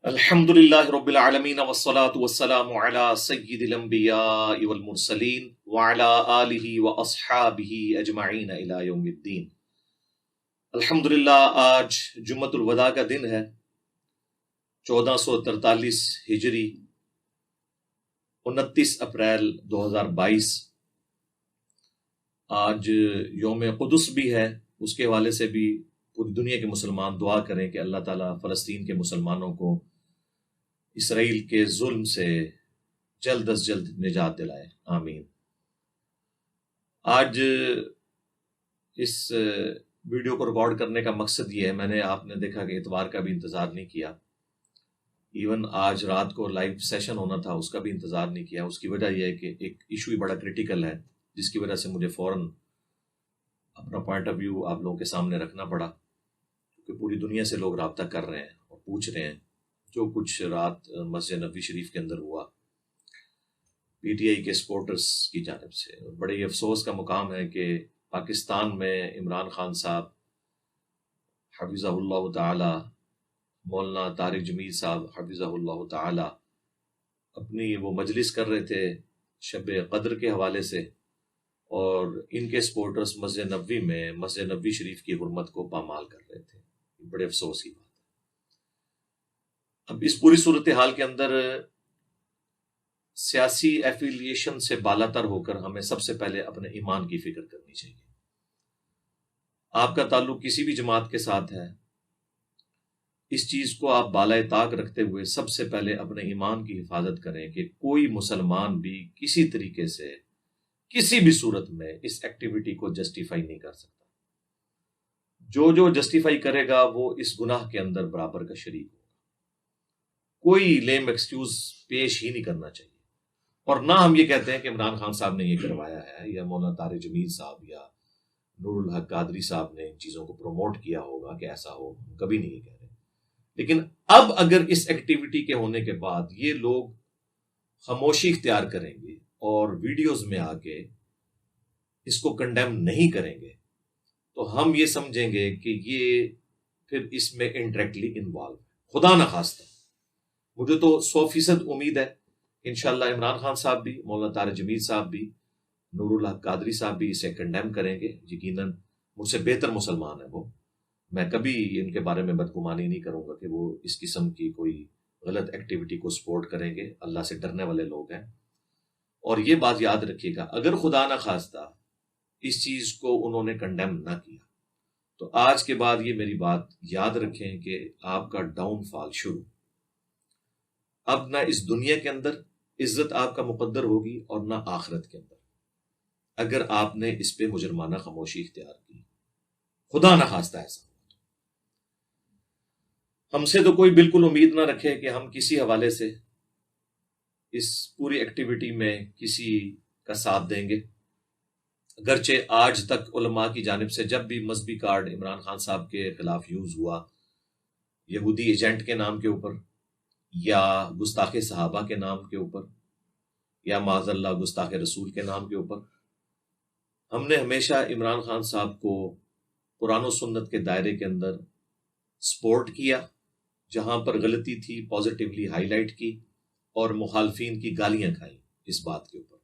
الحمدللہ رب العالمین والصلاة والسلام علی سید الانبیاء والمرسلین وعلی آلہ واصحابہ اجمعین الی یوم الدین۔ الحمدللہ آج جمعۃ الوداع کا دن ہے، 1443 ہجری، 29 اپریل 2022۔ آج یوم قدس بھی ہے، اس کے حوالے سے بھی پوری دنیا کے مسلمان دعا کریں کہ اللہ تعالیٰ فلسطین کے مسلمانوں کو اسرائیل کے ظلم سے جلد از جلد نجات دلائے، آمین۔ آج اس ویڈیو کو ریکارڈ کرنے کا مقصد یہ ہے، میں نے آپ نے دیکھا کہ اتوار کا بھی انتظار نہیں کیا، ایون آج رات کو لائیو سیشن ہونا تھا اس کا بھی انتظار نہیں کیا۔ اس کی وجہ یہ ہے کہ ایک ایشو ہی بڑا کریٹیکل ہے، جس کی وجہ سے مجھے فوراً اپنا پوائنٹ آف ویو آپ لوگوں کے سامنے رکھنا پڑا، کیونکہ پوری دنیا سے لوگ رابطہ کر رہے ہیں اور پوچھ رہے ہیں جو کچھ رات مسجد نبوی شریف کے اندر ہوا پی ٹی آئی کے سپورٹرز کی جانب سے۔ بڑے ہی افسوس کا مقام ہے کہ پاکستان میں عمران خان صاحب حفظہ اللہ تعالی، مولانا طارق جمیل صاحب حفظہ اللہ تعالی اپنی وہ مجلس کر رہے تھے شب قدر کے حوالے سے، اور ان کے سپورٹرز مسجد نبوی میں مسجد نبوی شریف کی حرمت کو پامال کر رہے تھے۔ بڑے افسوس کی بات ہے۔ اب اس پوری صورتحال کے اندر سیاسی ایفیلیشن سے بالا تر ہو کر ہمیں سب سے پہلے اپنے ایمان کی فکر کرنی چاہیے۔ آپ کا تعلق کسی بھی جماعت کے ساتھ ہے، اس چیز کو آپ بالائے طاق رکھتے ہوئے سب سے پہلے اپنے ایمان کی حفاظت کریں کہ کوئی مسلمان بھی کسی طریقے سے کسی بھی صورت میں اس ایکٹیویٹی کو جسٹیفائی نہیں کر سکتا۔ جو جسٹیفائی کرے گا وہ اس گناہ کے اندر برابر کا شریک ہوگا۔ کوئی لیم ایکسکیوز پیش ہی نہیں کرنا چاہیے، اور نہ ہم یہ کہتے ہیں کہ عمران خان صاحب نے یہ کروایا ہے یا مولانا طارق جمیل صاحب یا نور الحق قادری صاحب نے ان چیزوں کو پروموٹ کیا ہوگا کہ ایسا ہو، ہم کبھی نہیں یہ کہہ رہے۔ لیکن اب اگر اس ایکٹیویٹی کے ہونے کے بعد یہ لوگ خاموشی اختیار کریں گے اور ویڈیوز میں آ کے اس کو کنڈیم نہیں کریں گے تو ہم یہ سمجھیں گے کہ یہ پھر اس میں انڈائریکٹلی انوالو ہے۔ خدا نہ خواستہ، مجھے تو 100% امید ہے انشاءاللہ عمران خان صاحب بھی، مولانا طارق جمیل صاحب بھی، نور الحق قادری صاحب بھی اسے کنڈیم کریں گے۔ یقیناً مجھ سے بہتر مسلمان ہیں وہ، میں کبھی ان کے بارے میں بدگمانی نہیں کروں گا کہ وہ اس قسم کی کوئی غلط ایکٹیویٹی کو سپورٹ کریں گے۔ اللہ سے ڈرنے والے لوگ ہیں۔ اور یہ بات یاد رکھیے گا، اگر خدا نہ خواستہ اس چیز کو انہوں نے کنڈیم نہ کیا تو آج کے بعد یہ میری بات یاد رکھیں کہ آپ کا ڈاؤن فال شروع۔ اب نہ اس دنیا کے اندر عزت آپ کا مقدر ہوگی اور نہ آخرت کے اندر، اگر آپ نے اس پہ مجرمانہ خاموشی اختیار کی۔ خدا نہ خواستہ ایسا ہو۔ ہم سے تو کوئی بالکل امید نہ رکھے کہ ہم کسی حوالے سے اس پوری ایکٹیویٹی میں کسی کا ساتھ دیں گے، اگرچہ آج تک علماء کی جانب سے جب بھی مذہبی کارڈ عمران خان صاحب کے خلاف یوز ہوا، یہودی ایجنٹ کے نام کے اوپر یا گستاخ صحابہ کے نام کے اوپر یا معاذ اللہ گستاخ رسول کے نام کے اوپر، ہم نے ہمیشہ عمران خان صاحب کو قرآن و سنت کے دائرے کے اندر سپورٹ کیا، جہاں پر غلطی تھی پازیٹیولی ہائی لائٹ کی، اور مخالفین کی گالیاں کھائیں اس بات کے اوپر۔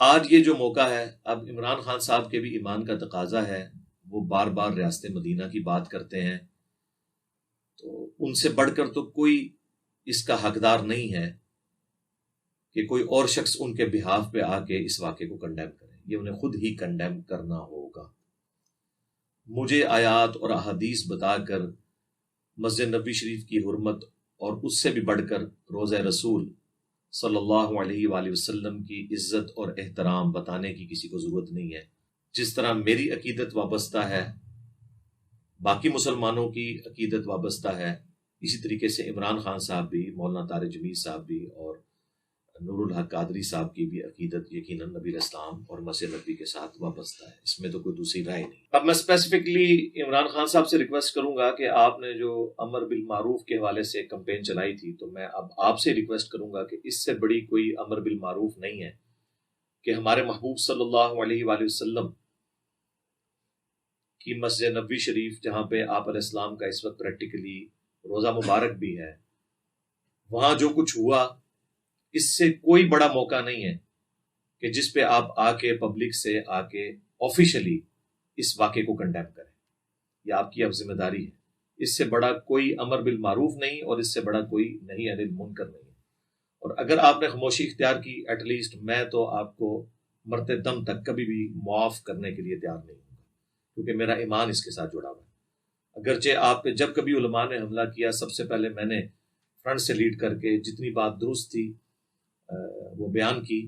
آج یہ جو موقع ہے، اب عمران خان صاحب کے بھی ایمان کا تقاضا ہے، وہ بار بار ریاست مدینہ کی بات کرتے ہیں، تو ان سے بڑھ کر تو کوئی اس کا حقدار نہیں ہے کہ کوئی اور شخص ان کے بہاف پہ آ کے اس واقعے کو کنڈیم کرے۔ یہ انہیں خود ہی کنڈیم کرنا ہوگا۔ مجھے آیات اور احادیث بتا کر مسجد نبوی شریف کی حرمت اور اس سے بھی بڑھ کر روضہ رسول صلی اللہ علیہ وآلہ وسلم کی عزت اور احترام بتانے کی کسی کو ضرورت نہیں ہے۔ جس طرح میری عقیدت وابستہ ہے، باقی مسلمانوں کی عقیدت وابستہ ہے، اسی طریقے سے عمران خان صاحب بھی، مولانا طارق جمیل صاحب بھی اور نور الحق قادری صاحب کی بھی عقیدت یقیناً نبی الاسلام اور مسجد نبوی کے ساتھ وابستہ ہے، اس میں تو کوئی دوسری رائے نہیں۔ اب میں اسپیسیفکلی عمران خان صاحب سے ریکویسٹ کروں گا کہ آپ نے جو امر بالمعروف کے حوالے سے کمپین چلائی تھی، تو میں اب آپ سے ریکویسٹ کروں گا کہ اس سے بڑی کوئی امر بالمعروف نہیں ہے کہ ہمارے محبوب صلی اللہ علیہ وآلہ وسلم کی مسجد نبوی شریف، جہاں پہ آپ علیہ السلام کا اس وقت پریکٹیکلی روزہ مبارک بھی ہے، وہاں جو کچھ ہوا اس سے کوئی بڑا موقع نہیں ہے کہ جس پہ آپ آ کے پبلک سے آ کے آفیشلی اس واقعے کو کنڈیم کریں. یہ آپ کی اب ذمہ داری ہے. اس سے بڑا کوئی امر بالمعروف نہیں اور اس سے بڑا کوئی نہی عن المنکر نہیں ہے. اور اگر آپ نے خاموشی اختیار کی، ایٹ لیسٹ میں تو آپ کو مرتے دم تک کبھی بھی معاف کرنے کے لیے تیار نہیں ہوں گا، کیونکہ میرا ایمان اس کے ساتھ جڑا ہوا ہے. اگرچہ آپ پہ جب کبھی علماء نے حملہ کیا، سب سے پہلے میں نے فرنٹ سے لیڈ کر کے جتنی بات درست تھی وہ بیان کی،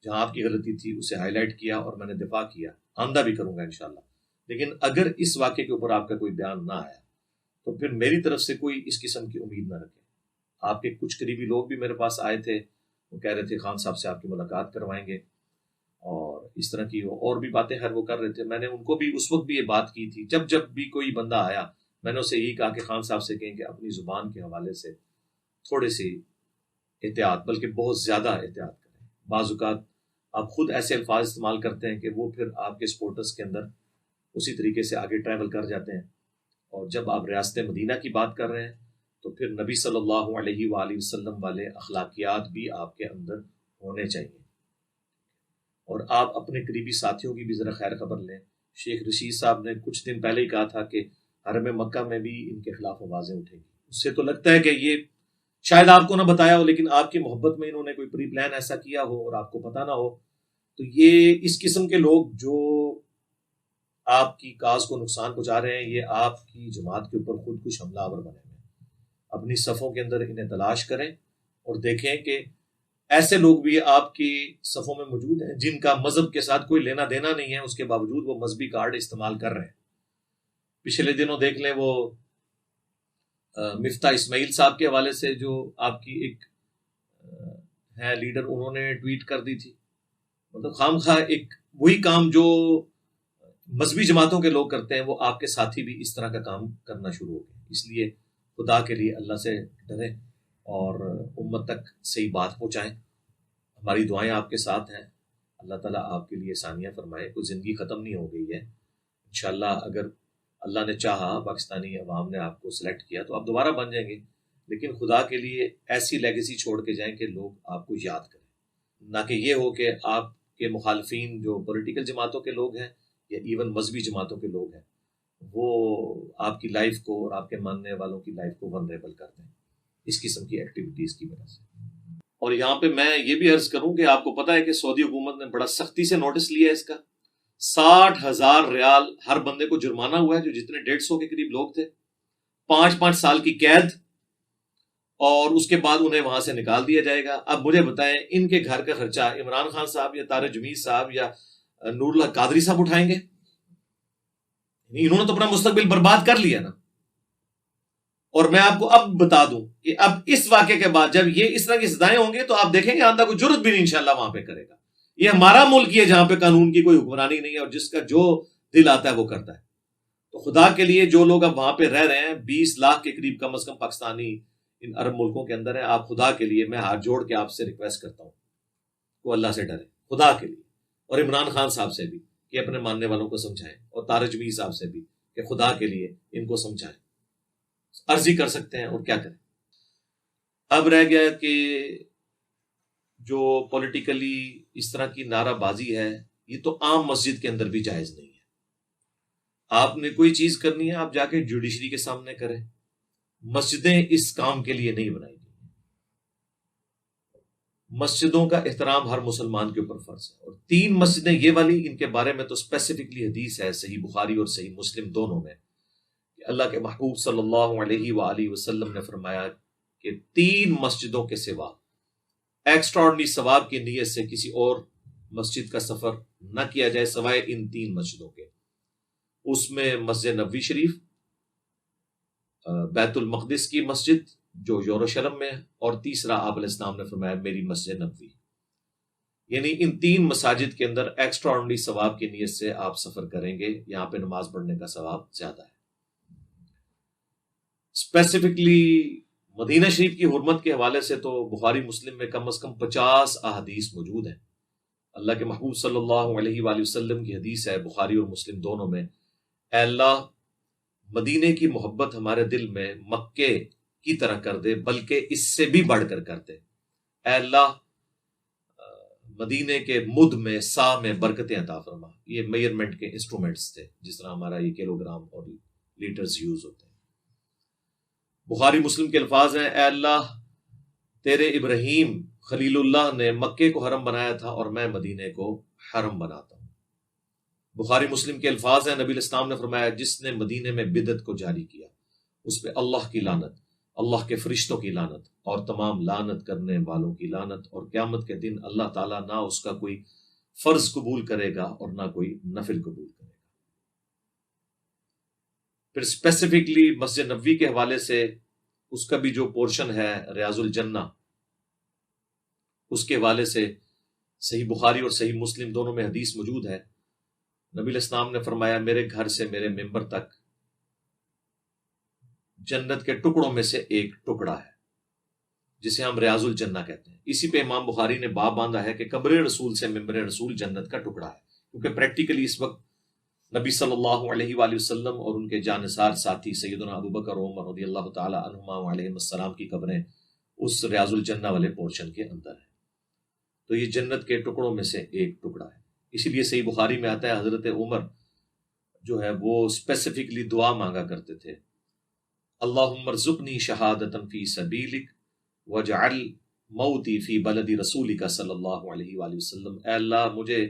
جہاں آپ کی غلطی تھی اسے ہائی لائٹ کیا اور میں نے دفاع کیا. آئندہ بھی کروں گا انشاءاللہ. لیکن اگر اس واقعے کے اوپر آپ کا کوئی بیان نہ آیا تو پھر میری طرف سے کوئی اس قسم کی امید نہ رکھیں. آپ کے کچھ قریبی لوگ بھی میرے پاس آئے تھے، وہ کہہ رہے تھے خان صاحب سے آپ کی ملاقات کروائیں گے، اور اس طرح کی اور بھی باتیں وہ کر رہے تھے. میں نے ان کو بھی اس وقت بھی یہ بات کی تھی، جب بھی کوئی بندہ آیا میں نے اسے یہی کہا کہ خان صاحب سے کہیں کہ اپنی زبان کے حوالے سے تھوڑے سی احتیاط، بلکہ بہت زیادہ احتیاط کریں. بعض اوقات آپ خود ایسے الفاظ استعمال کرتے ہیں کہ وہ پھر آپ کے سپورٹرز کے اندر اسی طریقے سے آگے ٹریول کر جاتے ہیں. اور جب آپ ریاست مدینہ کی بات کر رہے ہیں تو پھر نبی صلی اللہ علیہ وآلہ وسلم والے اخلاقیات بھی آپ کے اندر ہونے چاہیے. اور آپ اپنے قریبی ساتھیوں کی بھی ذرا خیر خبر لیں. شیخ رشید صاحب نے کچھ دن پہلے ہی کہا تھا کہ حرم مکہ میں بھی ان کے خلاف آوازیں اٹھیں گی. اس سے تو لگتا ہے کہ یہ شاید آپ کو نہ بتایا ہو، لیکن آپ کی محبت میں انہوں نے کوئی پری پلان ایسا کیا ہو اور آپ کو پتہ نہ ہو. تو یہ اس قسم کے لوگ جو آپ کی کاز کو نقصان پہنچا رہے ہیں، یہ آپ کی جماعت کے اوپر خود کچھ حملہ آور بنے ہوئے ہیں. اپنی صفوں کے اندر انہیں تلاش کریں اور دیکھیں کہ ایسے لوگ بھی آپ کی صفوں میں موجود ہیں جن کا مذہب کے ساتھ کوئی لینا دینا نہیں ہے، اس کے باوجود وہ مذہبی کارڈ استعمال کر رہے ہیں. پچھلے دنوں دیکھ لیں وہ مفتاح اسماعیل صاحب کے حوالے سے جو آپ کی ایک ہے لیڈر، انہوں نے ٹویٹ کر دی تھی. مطلب خام خواہ ایک وہی کام جو مذہبی جماعتوں کے لوگ کرتے ہیں، وہ آپ کے ساتھی بھی اس طرح کا کام کرنا شروع ہو گئے. اس لیے خدا کے لیے اللہ سے ڈریں اور امت تک صحیح بات پہنچائیں. ہماری دعائیں آپ کے ساتھ ہیں. اللہ تعالیٰ آپ کے لیے آسانیاں فرمائے. کوئی زندگی ختم نہیں ہو گئی ہے انشاءاللہ. اگر اللہ نے چاہا، پاکستانی عوام نے آپ کو سلیکٹ کیا تو آپ دوبارہ بن جائیں گے. لیکن خدا کے لیے ایسی لیگیسی چھوڑ کے جائیں کہ لوگ آپ کو یاد کریں، نہ کہ یہ ہو کہ آپ کے مخالفین جو پولیٹیکل جماعتوں کے لوگ ہیں یا ایون مذہبی جماعتوں کے لوگ ہیں، وہ آپ کی لائف کو اور آپ کے ماننے والوں کی لائف کو ونریبل کرتے ہیں اس قسم کی ایکٹیویٹیز کی وجہ سے. اور یہاں پہ میں یہ بھی عرض کروں کہ آپ کو پتہ ہے کہ سعودی حکومت نے بڑا سختی سے نوٹس لیا ہے اس کا. 60,000 ریال ہر بندے کو جرمانہ ہوا ہے، جو جتنے 150 کے قریب لوگ تھے. 5 سال کی قید، اور اس کے بعد انہیں وہاں سے نکال دیا جائے گا. اب مجھے بتائیں ان کے گھر کا خرچہ عمران خان صاحب یا طارق جمیل صاحب یا نور اللہ قادری صاحب اٹھائیں گے؟ انہوں نے تو اپنا مستقبل برباد کر لیا نا. اور میں آپ کو اب بتا دوں کہ اب اس واقعے کے بعد جب یہ اس طرح کی سزائیں ہوں گے تو آپ دیکھیں گے آندہ کوئی جرت بھی نہیں انشاءاللہ وہاں پہ کرے گا. یہ ہمارا ملک ہے جہاں پہ قانون کی کوئی حکمرانی نہیں ہے، اور جس کا جو دل آتا ہے وہ کرتا ہے. تو خدا کے لیے جو لوگ اب وہاں پہ رہ رہے ہیں، 20 لاکھ کے قریب کم از کم پاکستانی ان عرب ملکوں کے اندر ہیں، آپ خدا کے لیے، میں ہاتھ جوڑ کے آپ سے ریکویسٹ کرتا ہوں وہ اللہ سے ڈرے خدا کے لیے. اور عمران خان صاحب سے بھی کہ اپنے ماننے والوں کو سمجھائیں، اور طارق جمیل صاحب سے بھی کہ خدا کے لیے ان کو سمجھائیں. عرضی کر سکتے ہیں اور کیا کریں. اب رہ گیا کہ جو پولیٹیکلی اس طرح کی نعرہ بازی ہے، یہ تو عام مسجد کے اندر بھی جائز نہیں ہے. آپ نے کوئی چیز کرنی ہے آپ جا کے جوڈیشری کے سامنے کریں. مسجدیں اس کام کے لیے نہیں بنائی گئی. مسجدوں کا احترام ہر مسلمان کے اوپر فرض ہے. اور 3 مسجدیں یہ والی، ان کے بارے میں تو اسپیسیفکلی حدیث ہے صحیح بخاری اور صحیح مسلم دونوں میں، کہ اللہ کے محبوب صلی اللہ علیہ وآلہ وسلم نے فرمایا کہ 3 مسجدوں کے سوا ایکسٹرا آرڈنری ثواب کی نیت سے کسی اور مسجد کا سفر نہ کیا جائے سوائے ان 3 مسجدوں کے. اس میں مسجد نبوی شریف، بیت المقدس کی مسجد جو یروشلم میں ہے، اور تیسرا آپ علیہ السلام نے فرمایا میری مسجد نبوی. یعنی ان 3 مساجد کے اندر ایکسٹرا آرڈنری ثواب کی نیت سے آپ سفر کریں گے، یہاں پہ نماز پڑھنے کا ثواب زیادہ ہے. اسپیسیفکلی مدینہ شریف کی حرمت کے حوالے سے تو بخاری مسلم میں کم از کم 50 احادیث موجود ہیں. اللہ کے محبوب صلی اللہ علیہ وآلہ وسلم کی حدیث ہے بخاری اور مسلم دونوں میں، اے اللہ مدینے کی محبت ہمارے دل میں مکے کی طرح کر دے، بلکہ اس سے بھی بڑھ کر دے۔ اے اللہ مدینے کے مد میں، سا میں برکتیں عطا فرما۔ یہ میئرمنٹ کے انسٹرومنٹس تھے، جس طرح ہمارا یہ کلو گرام اور لیٹرز یوز ہوتے ہیں۔ بخاری مسلم کے الفاظ ہیں، اے اللہ تیرے ابراہیم خلیل اللہ نے مکے کو حرم بنایا تھا اور میں مدینے کو حرم بناتا ہوں۔ بخاری مسلم کے الفاظ ہیں، نبی الاسلام نے فرمایا، جس نے مدینے میں بدعت کو جاری کیا اس پہ اللہ کی لعنت، اللہ کے فرشتوں کی لعنت اور تمام لعنت کرنے والوں کی لعنت، اور قیامت کے دن اللہ تعالیٰ نہ اس کا کوئی فرض قبول کرے گا اور نہ کوئی نفل قبول کرے گا۔ پھر اسپیسیفکلی مسجد نبوی کے حوالے سے اس کا بھی جو پورشن ہے ریاض الجنہ، اس کے حوالے سے صحیح بخاری اور صحیح مسلم دونوں میں حدیث موجود ہے۔ نبی الاسلام نے فرمایا، میرے گھر سے میرے ممبر تک جنت کے ٹکڑوں میں سے ایک ٹکڑا ہے، جسے ہم ریاض الجنہ کہتے ہیں۔ اسی پہ امام بخاری نے باب باندھا ہے کہ قبر رسول سے ممبر رسول جنت کا ٹکڑا ہے، کیونکہ پریکٹیکلی اس وقت نبی صلی اللہ علیہ وآلہ وسلم اور ان کے جانثار ساتھی سیدنا ابو بکر و عمر رضی اللہ تعالی عنہما علیہم السلام کی قبریں اس ریاض الجنہ والے پورشن کے اندر ہیں۔ تو یہ جنت کے ٹکڑوں میں سے ایک ٹکڑا ہے۔ اسی لیے صحیح بخاری میں آتا ہے، حضرت عمر جو ہے وہ اسپیسیفکلی دعا مانگا کرتے تھے، اللہم ارزقنی شہادتا فی سبیلک واجعل موتی فی بلد رسولک صلی اللہ علیہ وآلہ وسلم۔ اے اللہ مجھے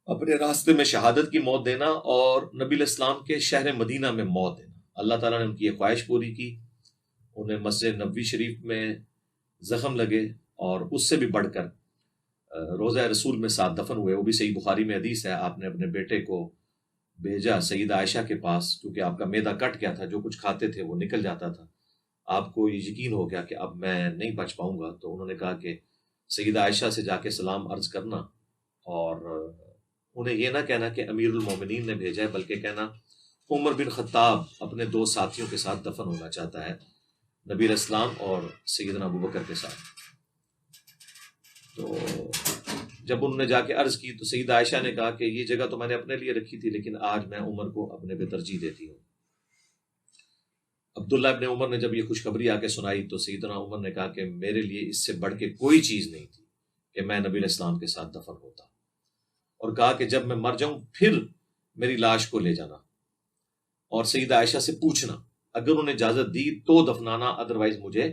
اپنے راستے میں شہادت کی موت دینا اور نبی الاسلام کے شہر مدینہ میں موت دینا۔ اللہ تعالیٰ نے ان کی یہ خواہش پوری کی، انہیں مسجد نبوی شریف میں زخم لگے اور اس سے بھی بڑھ کر روضہ رسول میں ساتھ دفن ہوئے۔ وہ بھی صحیح بخاری میں حدیث ہے، آپ نے اپنے بیٹے کو بھیجا سیدہ عائشہ کے پاس، کیونکہ آپ کا معدہ کٹ گیا تھا، جو کچھ کھاتے تھے وہ نکل جاتا تھا، آپ کو یہ یقین ہو گیا کہ اب میں نہیں بچ پاؤں گا۔ تو انہوں نے کہا کہ سیدہ عائشہ سے جا کے سلام عرض کرنا، اور انہیں یہ نہ کہنا کہ امیر المومنین نے بھیجا ہے، بلکہ کہنا عمر بن خطاب اپنے دو ساتھیوں کے ساتھ دفن ہونا چاہتا ہے، نبی الاسلام اور سیدنا ابو بکر کے ساتھ۔ تو جب انہوں نے جا کے عرض کی تو سیدہ عائشہ نے کہا کہ یہ جگہ تو میں نے اپنے لیے رکھی تھی، لیکن آج میں عمر کو اپنے پہ ترجیح دیتی ہوں۔ عبداللہ ابن عمر نے جب یہ خوشخبری آ کے سنائی تو سیدنا عمر نے کہا کہ میرے لیے اس سے بڑھ کے کوئی چیز نہیں تھی کہ میں نبی الاسلام کے ساتھ دفن ہوتا، اور کہا کہ جب میں مر جاؤں پھر میری لاش کو لے جانا اور سیدہ عائشہ سے پوچھنا، اگر انہوں نے اجازت دی تو دفنانا، ادروائز مجھے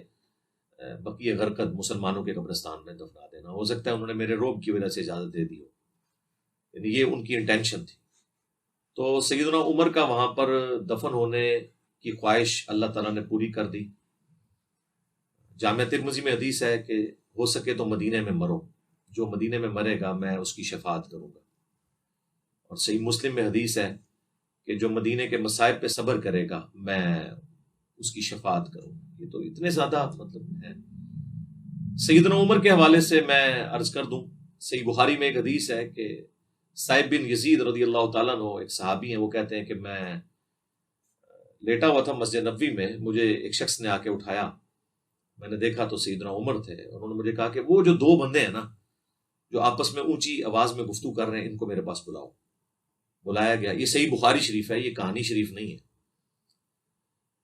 بقیہ غرقد مسلمانوں کے قبرستان میں دفنا دینا۔ ہو سکتا ہے انہوں نے میرے روب کی وجہ سے اجازت دے دی ہو، یعنی یہ ان کی انٹینشن تھی۔ تو سیدنا عمر کا وہاں پر دفن ہونے کی خواہش اللہ تعالیٰ نے پوری کر دی۔ جامعہ ترمذی میں حدیث ہے کہ ہو سکے تو مدینے میں مرو، جو مدینے میں مرے گا میں اس کی شفاعت کروں گا۔ اور صحیح مسلم میں حدیث ہے کہ جو مدینے کے مصائب پہ صبر کرے گا میں اس کی شفاعت کروں گا۔ یہ تو اتنے زیادہ مطلب ہے۔ سیدنا عمر کے حوالے سے میں عرض کر دوں، صحیح بخاری میں ایک حدیث ہے کہ صائب بن یزید رضی اللہ تعالیٰ عنہ ایک صحابی ہیں، وہ کہتے ہیں کہ میں لیٹا ہوا تھا مسجد نبوی میں، مجھے ایک شخص نے آ کے اٹھایا، میں نے دیکھا تو سیدنا عمر تھے، اور انہوں نے مجھے کہا کہ وہ جو دو بندے ہیں نا جو آپس میں اونچی آواز میں گفتگو کر رہے ہیں، ان کو میرے پاس بلاؤ۔ بلایا گیا۔ یہ صحیح بخاری شریف ہے، یہ کہانی شریف نہیں ہے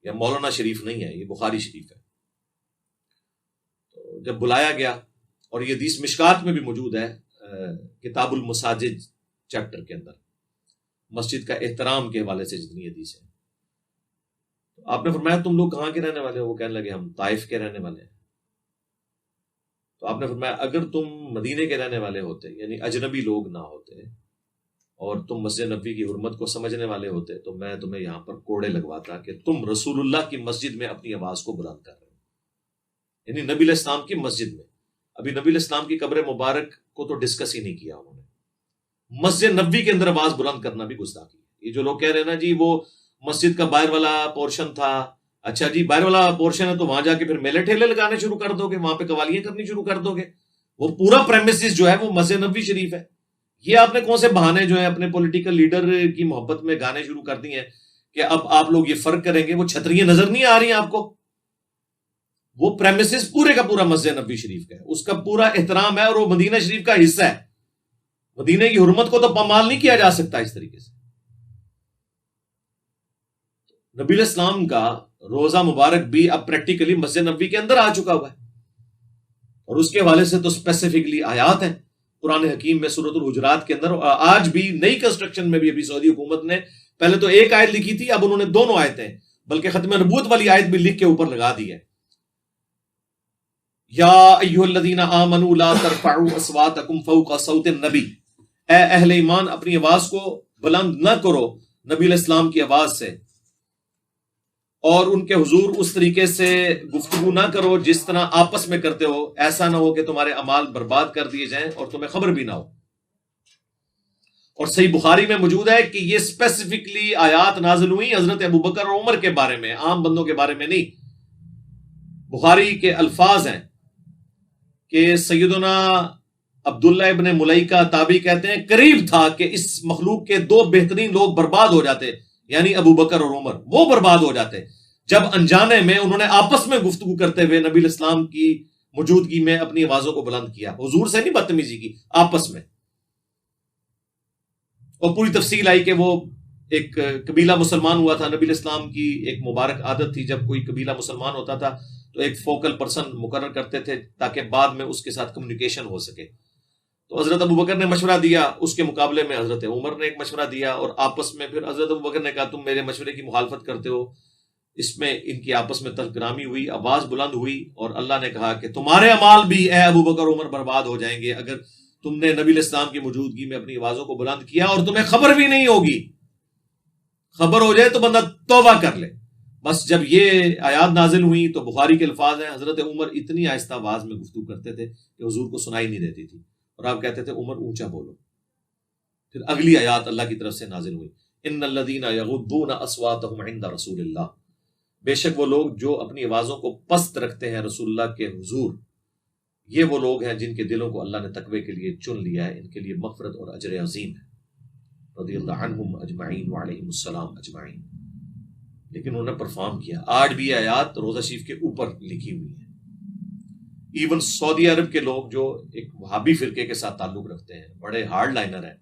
یا مولانا شریف نہیں ہے، یہ بخاری شریف ہے۔ تو جب بلایا گیا، اور یہ حدیث مشکات میں بھی موجود ہے، کتاب المساجد چیپٹر کے اندر، مسجد کا احترام کے حوالے سے جتنی حدیث ہے، تو آپ نے فرمایا تم لوگ کہاں کے رہنے والے ہو؟ وہ کہنے لگے ہم طائف کے رہنے والے ہیں۔ تو آپ نے فرمایا اگر تم مدینے کے رہنے والے ہوتے، یعنی اجنبی لوگ نہ ہوتے، اور تم مسجد نبوی کی حرمت کو سمجھنے والے ہوتے، تو میں تمہیں یہاں پر کوڑے لگواتا کہ تم رسول اللہ کی مسجد میں اپنی آواز کو بلند کر رہے ہو، یعنی نبی علیہ السلام کی مسجد میں۔ ابھی نبی علیہ السلام کی قبر مبارک کو تو ڈسکس ہی نہیں کیا انہوں نے، مسجد نبوی کے اندر آواز بلند کرنا بھی گستاخی ہے۔ یہ جو لوگ کہہ رہے ہیں نا جی وہ مسجد کا باہر والا پورشن تھا، اچھا جی باہر والا پورشن ہے تو وہاں جا کے پھر میلے ٹھیلے لگانے شروع کر دو گے، وہاں پہ قوالیاں کرنی شروع کر دو گے، وہ پورا پریمیسز جو ہے وہ مسجد نبوی شریف ہے۔ یہ آپ نے کون سے بہانے جو ہیں اپنے پولیٹیکل لیڈر کی محبت میں گانے شروع کر دی ہیں کہ اب آپ لوگ یہ فرق کریں گے، وہ چھتریاں نظر نہیں آ رہی ہیں آپ کو؟ وہ پریمیسز پورے کا پورا مسجد نبوی شریف کا ہے، اس کا پورا احترام ہے، اور وہ مدینہ شریف کا حصہ ہے۔ مدینہ کی حرمت کو تو پامال نہیں کیا جا سکتا اس طریقے سے۔ نبی علیہ السلام کا روزہ مبارک بھی اب پریکٹیکلی مسجد نبوی کے اندر آ چکا ہوا ہے، اور اس کے حوالے سے تو اسپیسیفکلی آیات ہیں قرآن حکیم میں سورۃ الحجرات کے اندر. آج بھی نئی کنسٹرکشن میں بھی ابھی سعودی حکومت نے پہلے تو ایک آیت لکھی تھی، اب انہوں نے دونوں آیتیں بلکہ ختم نبوت والی آیت بھی لکھ کے اوپر لگا دی ہے. یا ایھا الذین آمنوا لا ترفعوا اصواتکم فوق صوت النبی، اے اہل ایمان اپنی آواز کو بلند نہ کرو نبی علیہ السلام کی آواز سے، اور ان کے حضور اس طریقے سے گفتگو نہ کرو جس طرح آپس میں کرتے ہو، ایسا نہ ہو کہ تمہارے اعمال برباد کر دیے جائیں اور تمہیں خبر بھی نہ ہو. اور صحیح بخاری میں موجود ہے کہ یہ اسپیسیفکلی آیات نازل ہوئی حضرت ابوبکر اور عمر کے بارے میں، عام بندوں کے بارے میں نہیں. بخاری کے الفاظ ہیں کہ سیدنا عبداللہ ابن ملیکہ تابعی کہتے ہیں قریب تھا کہ اس مخلوق کے دو بہترین لوگ برباد ہو جاتے، یعنی ابوبکر اور عمر، وہ برباد ہو جاتے جب انجانے میں انہوں نے آپس میں گفتگو کرتے ہوئے نبی علیہ السلام کی موجودگی میں اپنی آوازوں کو بلند کیا. حضور سے نہیں بدتمیزی کی، آپس میں. اور پوری تفصیل آئی کہ وہ ایک قبیلہ مسلمان ہوا تھا. نبی علیہ السلام کی ایک مبارک عادت تھی، جب کوئی قبیلہ مسلمان ہوتا تھا تو ایک فوکل پرسن مقرر کرتے تھے تاکہ بعد میں اس کے ساتھ کمیونیکیشن ہو سکے. تو حضرت ابوبکر نے مشورہ دیا، اس کے مقابلے میں حضرت عمر نے ایک مشورہ دیا، اور آپس میں پھر حضرت ابوبکر نے کہا تم میرے مشورے کی مخالفت کرتے ہو. اس میں ان کی آپس میں تلخ کلامی ہوئی، آواز بلند ہوئی، اور اللہ نے کہا کہ تمہارے اعمال بھی اے ابوبکر عمر برباد ہو جائیں گے اگر تم نے نبی علیہ السلام کی موجودگی میں اپنی آوازوں کو بلند کیا، اور تمہیں خبر بھی نہیں ہوگی. خبر ہو جائے تو بندہ توبہ کر لے. بس جب یہ آیات نازل ہوئی تو بخاری کے الفاظ ہیں حضرت عمر اتنی آہستہ آواز میں گفتگو کرتے تھے کہ حضور کو سنائی نہیں دیتی تھی، اور آپ کہتے تھے عمر اونچا بولو. پھر اگلی آیات اللہ کی طرف سے نازل ہوئی، ان الذین یغضون اصواتهم عند رسول اللہ، بے شک وہ لوگ جو اپنی آوازوں کو پست رکھتے ہیں رسول اللہ کے حضور، یہ وہ لوگ ہیں جن کے دلوں کو اللہ نے تقوی کے لیے چن لیا ہے، ان کے لیے مغفرت اور اجر عظیم ہے. رضی اللہ عنہم اجمعین وعلیہم السلام اجمعین. لیکن انہوں نے پرفارم کیا. آج بھی آیات روزہ شریف کے اوپر لکھی ہوئی ہیں. ایون سعودی عرب کے لوگ جو ایک وہابی فرقے کے ساتھ تعلق رکھتے ہیں، بڑے ہارڈ لائنر ہیں،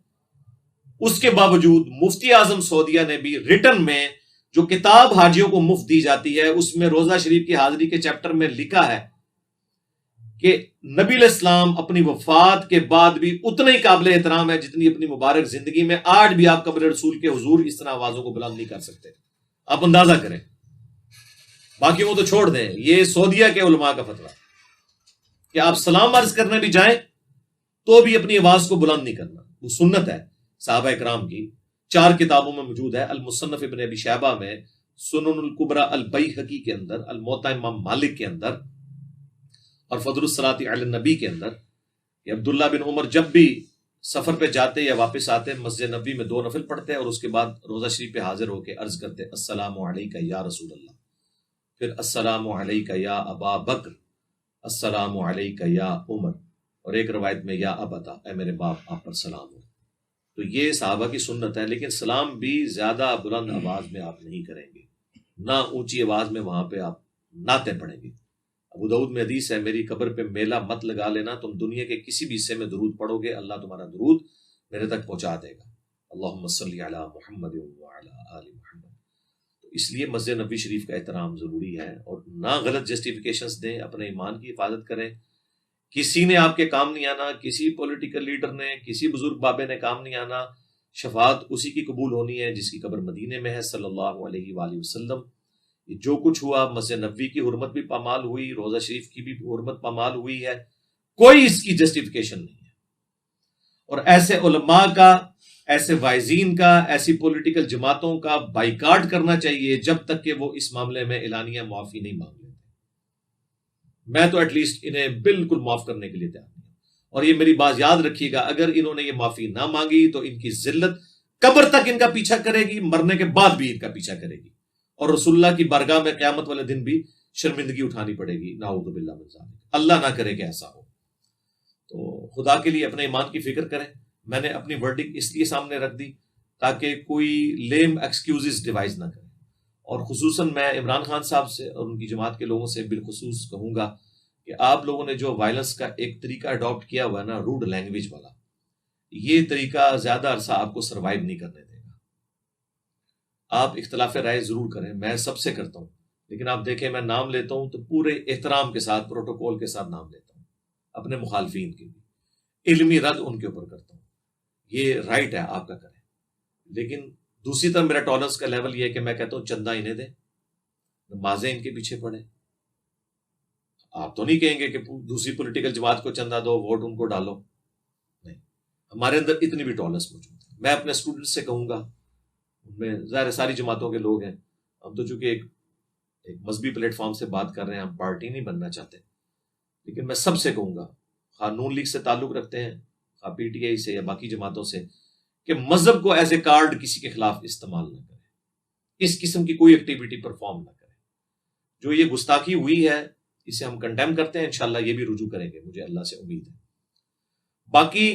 اس کے باوجود مفتی اعظم سعودیہ نے بھی ریٹن میں جو کتاب حاجیوں کو مفت دی جاتی ہے اس میں روزہ شریف کی حاضری کے چیپٹر میں لکھا ہے کہ نبی علیہ السلام اپنی وفات کے بعد بھی اتنا ہی قابل احترام ہے جتنی اپنی مبارک زندگی میں. آج بھی آپ قبر رسول کے حضور اس طرح آوازوں کو بلند نہیں کر سکتے. آپ اندازہ کریں. باقی وہ تو چھوڑ دیں، یہ سعودیہ کے علماء کا فتویٰ کہ آپ سلام عرض کرنے بھی جائیں تو بھی اپنی آواز کو بلند نہیں کرنا. وہ سنت ہے صحابہ اکرام کی. 4 کتابوں میں موجود ہے، المصنف ابن ابی شیبہ میں، سنن الکبری البیہقی کے اندر، الموطا امام مالک کے اندر، اور فضل الصلاۃ علی النبی کے اندر، کہ عبداللہ بن عمر جب بھی سفر پہ جاتے یا واپس آتے مسجد نبی میں 2 نفل پڑھتے اور اس کے بعد روزہ شریف پہ حاضر ہو کے عرض کرتے السلام علیکہ یا رسول اللہ، پھر السلام علیکہ یا ابا بکر، السلام علیکہ یا عمر، اور ایک روایت میں یا ابتا، اے میرے باپ آپ پر سلام ہو. تو یہ صحابہ کی سنت ہے. لیکن سلام بھی زیادہ بلند آواز میں آپ نہیں کریں گے، نہ اونچی آواز میں وہاں پہ آپ نعتیں پڑھیں گے. ابو داؤد میں حدیث ہے میری قبر پہ میلہ مت لگا لینا، تم دنیا کے کسی بھی حصے میں درود پڑھو گے اللہ تمہارا درود میرے تک پہنچا دے گا. اللہم صلی علی محمد وعلی آل محمد. تو اس لیے مسجد نبوی شریف کا احترام ضروری ہے، اور نہ غلط جسٹیفیکیشنز دیں، اپنے ایمان کی حفاظت کریں. کسی نے آپ کے کام نہیں آنا، کسی پولیٹیکل لیڈر نے، کسی بزرگ بابے نے کام نہیں آنا. شفاعت اسی کی قبول ہونی ہے جس کی قبر مدینے میں ہے صلی اللہ علیہ وآلہ وسلم. جو کچھ ہوا مسجد نبوی کی حرمت بھی پامال ہوئی، روزہ شریف کی بھی حرمت پامال ہوئی ہے، کوئی اس کی جسٹیفیکیشن نہیں ہے. اور ایسے علماء کا، ایسے وائزین کا، ایسی پولیٹیکل جماعتوں کا بائیکاٹ کرنا چاہیے جب تک کہ وہ اس معاملے میں اعلانیہ معافی نہیں مانگ لیتے. میں تو ایٹ لیسٹ انہیں بالکل معاف کرنے کے لیے تیار نہیں ہوں. اور یہ میری بات یاد رکھیے گا، اگر انہوں نے یہ معافی نہ مانگی تو ان کی ذلت قبر تک ان کا پیچھا کرے گی، مرنے کے بعد بھی ان کا پیچھا کرے گی، اور رسول اللہ کی بارگاہ میں قیامت والے دن بھی شرمندگی اٹھانی پڑے گی. نعوذ باللہ من ذالک. اللہ نہ کرے کہ ایسا ہو. تو خدا کے لیے اپنے ایمان کی فکر کریں. میں نے اپنی ورڈنگ اس لیے سامنے رکھ دی تاکہ کوئی لیم ایکسکیوزز ڈیوائز نہ کرے. اور خصوصاً میں عمران خان صاحب سے اور ان کی جماعت کے لوگوں سے بالخصوص کہوں گا کہ آپ لوگوں نے جو وائلنس کا ایک طریقہ اڈاپٹ کیا ہوا ہے نا، روڈ لینگویج والا، یہ طریقہ زیادہ عرصہ آپ کو سروائیو نہیں کرنے دے گا. آپ اختلاف رائے ضرور کریں، میں سب سے کرتا ہوں، لیکن آپ دیکھیں میں نام لیتا ہوں تو پورے احترام کے ساتھ پروٹوکول کے ساتھ نام لیتا ہوں، اپنے مخالفین کے بھی علمی رد ان کے اوپر کرتا ہوں، یہ رائٹ ہے آپ کا کریں۔ لیکن دوسری طرف میرا ٹالرنس کا لیول یہ ہے کہ میں کہتا ہوں چندہ انہیں دیں، نمازیں ان کے پیچھے پڑھیں۔ آپ تو نہیں کہیں گے کہ دوسری پولیٹیکل جماعت کو چندہ دو، ووٹ ان کو ڈالو، نہیں، ہمارے اندر اتنی بھی ٹالرنس موجود ہے۔ میں اپنے اسٹوڈنٹ سے کہوں گا، ان میں ظاہر ساری جماعتوں کے لوگ ہیں، ہم تو چونکہ ایک مذہبی پلیٹ فارم سے بات کر رہے ہیں، ہم پارٹی نہیں بننا چاہتے، لیکن میں سب سے کہوں گا، خواہ نون لیگ سے تعلق رکھتے ہیں، خواہ پی ٹی آئی سے یا باقی جماعتوں سے، کہ مذہب کو ایز اے کارڈ کسی کے خلاف استعمال نہ کریں، اس قسم کی کوئی ایکٹیویٹی پرفارم نہ کریں۔ جو یہ گستاخی ہوئی ہے اسے ہم کنڈیم کرتے ہیں، انشاءاللہ یہ بھی رجوع کریں گے، مجھے اللہ سے امید ہے۔ باقی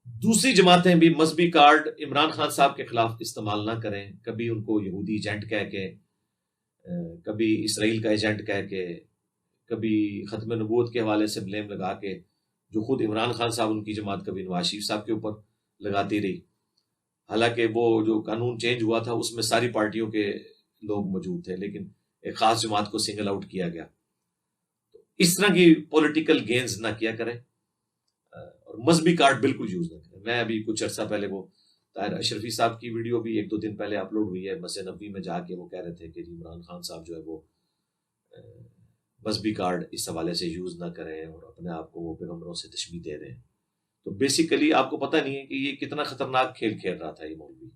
دوسری جماعتیں بھی مذہبی کارڈ عمران خان صاحب کے خلاف استعمال نہ کریں، کبھی ان کو یہودی ایجنٹ کہہ کے، کبھی اسرائیل کا ایجنٹ کہہ کے، کبھی ختم نبوت کے حوالے سے بلیم لگا کے، جو خود عمران خان صاحب ان کی جماعت کبھی نواز شریف صاحب کے اوپر لگاتی رہی، حالانکہ وہ جو قانون چینج ہوا تھا اس میں ساری پارٹیوں کے لوگ موجود تھے، لیکن ایک خاص جماعت کو سنگل آؤٹ کیا گیا۔ اس طرح کی پولیٹیکل گینز نہ کیا کریں، اور مذہبی کارڈ بالکل یوز نہ کریں۔ میں ابھی کچھ عرصہ پہلے وہ طاہر اشرفی صاحب کی ویڈیو بھی 1-2 دن پہلے اپلوڈ ہوئی ہے، مسجد نبوی میں جا کے وہ کہہ رہے تھے کہ جی عمران خان صاحب جو ہے وہ مذہبی کارڈ اس حوالے سے یوز نہ کریں، اور اپنے آپ کو وہ پیغمبروں سے تشبیہ دے رہے ہیں۔ تو بیسیکلی آپ کو پتہ نہیں ہے کہ یہ کتنا خطرناک کھیل کھیل رہا تھا یہ مولوی۔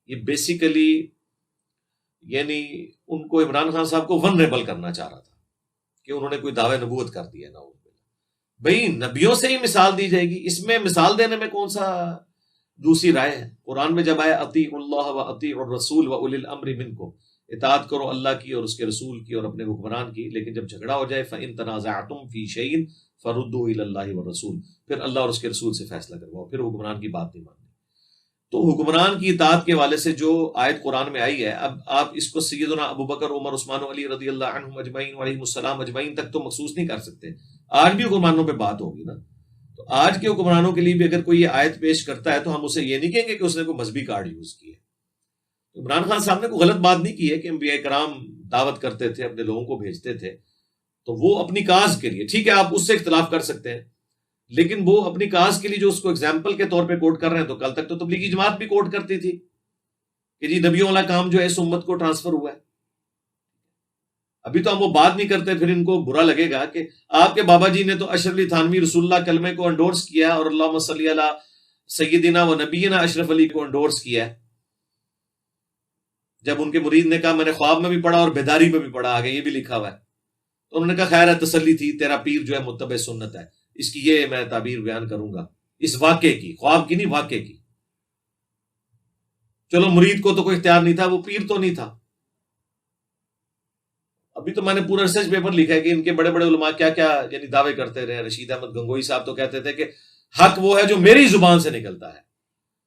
یہ بیسیکلی یعنی ان کو عمران خان صاحب کو ونریبل کرنا چاہ رہا تھا کہ انہوں نے کوئی دعوی نبوت کر دیا نا، بھئی نبیوں سے ہی مثال دی جائے گی، اس میں مثال دینے میں کون سا دوسری رائے ہے؟ قرآن میں جب آئے اطیعوا اللہ و اطیعوا الرسول و اولی الامر منکم، اطاعت کرو اللہ کی اور اس کے رسول کی اور اپنے حکمران کی، لیکن جب جھگڑا ہو جائے فإن تنازعتم فی شیء فردوا الی اللہ والرسول، پھر اللہ اور اس کے رسول سے فیصلہ کرواؤ، پھر حکمران کی بات نہیں ماننی۔ تو حکمران کی اطاعت کے حوالے سے جو آیت قرآن میں آئی ہے، اب آپ اس کو سیدنا ابو بکر، عمر، عثمان و علی رضی اللہ عنہم اجمعین وعلیہم السلام اجمعین تک تو مخصوص نہیں کر سکتے، آج بھی حکمرانوں پہ بات ہوگی نا۔ تو آج کے حکمرانوں کے لیے بھی اگر کوئی یہ آیت پیش کرتا ہے تو ہم اسے یہ نہیں کہیں گے کہ اس نے کوئی مذہبی کارڈ یوز کیا ہے۔ عمران خان صاحب نے کوئی غلط بات نہیں کی ہے کہ انبیاء کرام دعوت کرتے تھے، اپنے لوگوں کو بھیجتے تھے، تو وہ اپنی کاز کے لیے ٹھیک ہے، آپ اس سے اختلاف کر سکتے ہیں، لیکن وہ اپنی کاز کے لیے جو اس کو ایگزامپل کے طور پہ کوٹ کر رہے ہیں، تو کل تک تو تبلیغی جماعت بھی کوٹ کرتی تھی کہ جی نبیوں والا کام جو ہے اس امت کو ٹرانسفر ہوا ہے۔ ابھی تو ہم وہ بات نہیں کرتے، پھر ان کو برا لگے گا کہ آپ کے بابا جی نے تو اشرف علی تھانوی رسول اللہ کلمے کو انڈورس کیا اور اللہم صلی علی سیدنا و نبینا اشرف علی کو انڈورس کیا ہے، جب ان کے مرید نے کہا میں نے خواب میں بھی پڑھا اور بیداری میں بھی پڑھا، آگے یہ بھی لکھا ہوا ہے، تو انہوں نے کہا خیر ہے، تسلی تھی، تیرا پیر جو ہے متبع سنت ہے۔ اس کی یہ میں تعبیر بیان کروں گا، اس واقعے کی، خواب کی نہیں، واقعے کی۔ چلو مرید کو تو کوئی اختیار نہیں تھا، وہ پیر تو نہیں تھا۔ ابھی تو میں نے پورا ریسرچ پیپر لکھا ہے کہ ان کے بڑے بڑے علماء کیا کیا یعنی دعوے کرتے رہے۔ رشید احمد گنگوئی صاحب تو کہتے تھے کہ حق وہ ہے جو میری زبان سے نکلتا ہے،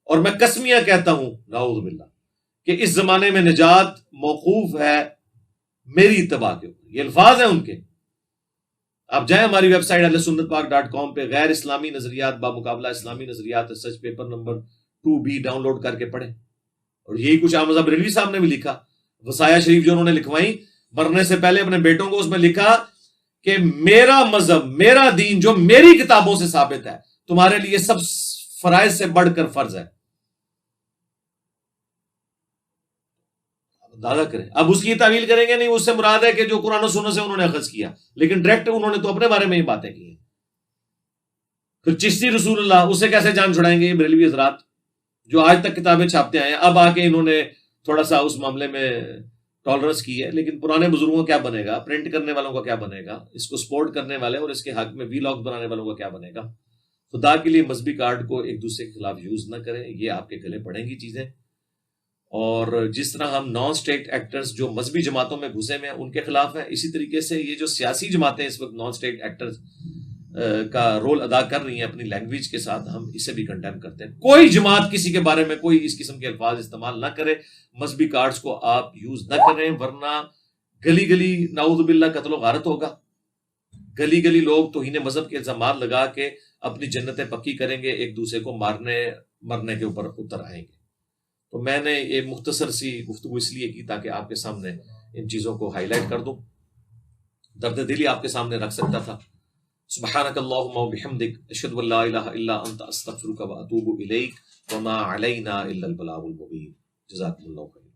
اور میں قسمیاں کہتا ہوں نعوذ باللہ کہ اس زمانے میں نجات موقوف ہے میری اتباع کے اوپر۔ یہ الفاظ ہیں ان کے، آپ جائیں ہماری ویب سائٹ ahlusunnatpark.com پہ، غیر اسلامی نظریات بامقابلہ اسلامی نظریات research paper number 2B download کر کے پڑھیں۔ اور یہی کچھ احمد ظاہر بریلوی صاحب نے بھی لکھا، وصایا شریف جو انہوں نے لکھوائیں مرنے سے پہلے اپنے بیٹوں کو، اس میں لکھا کہ میرا مذہب، میرا دین جو میری کتابوں سے ثابت ہے، تمہارے لیے سب فرائض سے بڑھ کر فرض ہے۔ اندازہ کریں، اب اس کی تعویل کریں گے نہیں، اس سے مراد ہے کہ جو قرآن و سنت سے انہوں نے اخذ کیا، لیکن ڈائریکٹ انہوں نے تو اپنے بارے میں ہی باتیں کی ہیں۔ پھر چشتی رسول اللہ، اسے کیسے جان چھڑائیں گے یہ بریلوی حضرات جو آج تک کتابیں چھاپتے آئے ہیں؟ اب آ کے انہوں نے تھوڑا سا اس معاملے میں ٹالرنس کی ہے، لیکن پرانے بزرگوں کا کیا بنے گا، پرنٹ کرنے والوں کا کیا بنے گا، اس کو سپورٹ کرنے والے اور اس کے حق میں ویلاگ بنانے والوں کا کیا بنے گا؟ خدا کے لیے مذہبی کارڈ کو ایک دوسرے کے خلاف یوز نہ کریں، یہ آپ کے گلے پڑیں گی چیزیں۔ اور جس طرح ہم نان اسٹیٹ ایکٹرز جو مذہبی جماعتوں میں گھسے ہوئے ہیں ان کے خلاف ہیں، اسی طریقے سے یہ جو سیاسی جماعتیں اس وقت نان اسٹیٹ ایکٹرز کا رول ادا کر رہی ہیں اپنی لینگویج کے ساتھ، ہم اسے بھی کنڈیم کرتے ہیں۔ کوئی جماعت کسی کے بارے میں کوئی اس قسم کے الفاظ استعمال نہ کرے، مذہبی کارڈز کو آپ یوز نہ کریں، ورنہ گلی گلی نعوذ باللہ قتل و غارت ہوگا۔ گلی گلی لوگ توہین مذہب کے الزامات لگا کے اپنی جنتیں پکی کریں گے، ایک دوسرے کو مرنے کے اوپر اتر آئیں گے۔ تو میں نے یہ مختصر سی گفتگو اس لیے کی تاکہ آپ کے سامنے ان چیزوں کو ہائی لائٹ کر دوں، درد دلی آپ کے سامنے رکھ سکتا تھا۔ سبحانک اللہم و بحمدک، اشہد ان لا الہ الا انت، استغفرک و اتوب الیک، وما علینا الا البلاغ المبین۔ جزاکم اللہ خیر۔